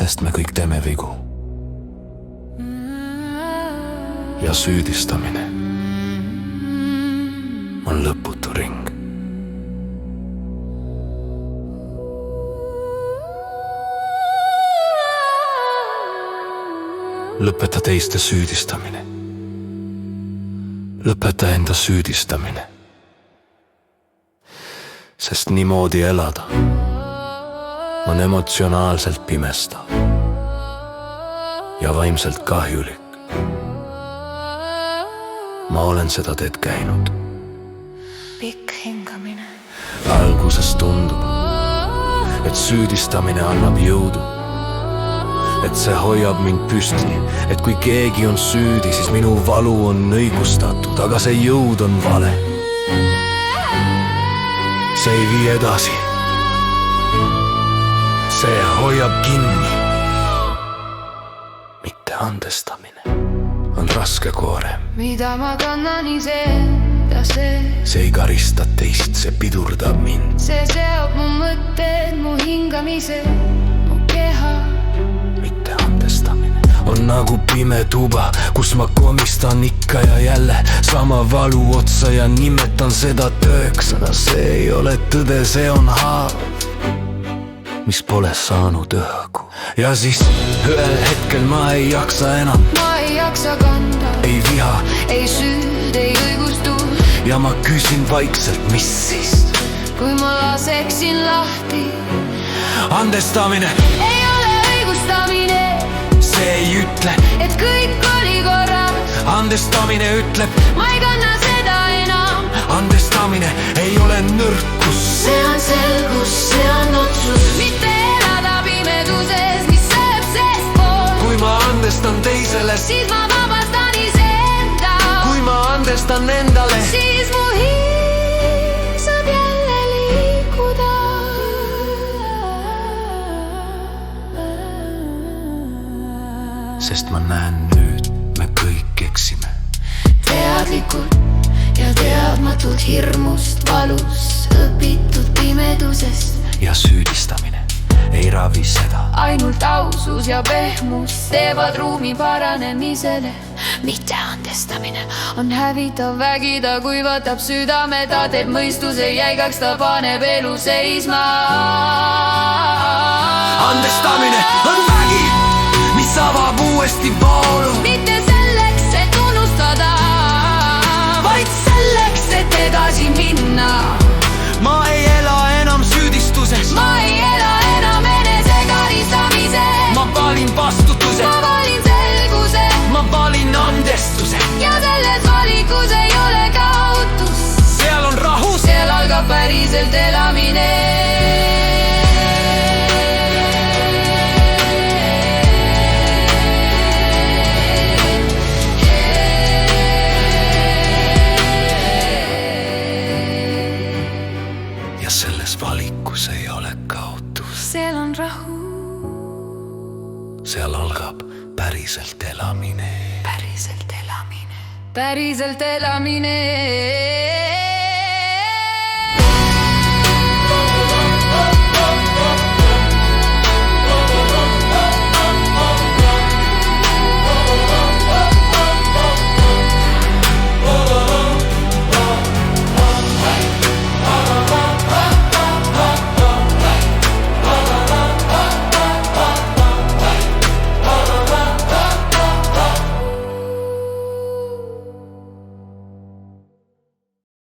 sest me kõik teeme vigu. Ja süüdistamine on lõputu ring. Lõpeta teiste süüdistamine. Lõpeta enda süüdistamine. Sest niimoodi elada on emotsionaalselt pimestav ja vaimselt kahjulik. Ma olen seda teed käinud. Pikk hingamine. Alguses tundub, et süüdistamine annab jõudu. Et see hoiab mind püsti, et kui keegi on süüdi, siis minu valu on õigustatud, aga see jõud on vale. See ei vii edasi. See hoiab kinni. Mitte andestamine on raske koorem. Mida ma kannan iseenda sees. See ei karista teist, see pidurdab mind. See seob mu mõtted, mu hingamise, mu keha. Mitte andestamine on nagu pime tuba, kus ma komistan ikka ja jälle sama valu otsa ja nimetan seda tööks, aga see ei ole tõde, see on haav, mis pole saanud õhku. Ja siis ühel hetkel ma ei jaksa enam. Ma ei jaksa kanda. Ei viha. Ei süüd, ei õigustus. Ja ma küsin vaikselt, mis siis? Kui ma laseksin lahti. Andestamine ei ole õigustamine. See ei ütle, et kõik oli korras. Andestamine ütleb, ma ei kanna seda enam. Andestamine ei ole nõrkus. See on selgus, see on otsus. Mitte elada pimeduses, mis sööb seest pool. Kui ma andestan teisele, siis ma vabastan iseenda. Kui ma andestan endale, siis mu hing saab jälle liikuda. Sest ma näen nüüd, me kõik eksime. Teadlikult ja teadmatult hirmust, valus, õpitud pimedusest. Ja süüdistamine ei ravi seda. Ainult ausus ja pehmus teevad ruumi paranemisele. Mitte andestamine on hävitav vägi, ta kuivatab südame, ta teeb mõistuse jäigaks, ta paneb elu seisma. Andestamine on vägi, mis avab uuesti voolu. Mitte selleks, et unustada, vaid selleks, et edasi minna. Ma ei ela enam süüdistuses. Ma ei ela enam enese karistamises. Ma valin vastutuse. Ma valin selguse. Ma valin andestuse. Ja selles valikus ei ole kaotus. Seal on rahu. Seal algab päriselt elamine. Selles valikus ei ole kaotus. Seal on rahu. Seal algab päriselt elamine. Päriselt elamine. Päriselt elamine.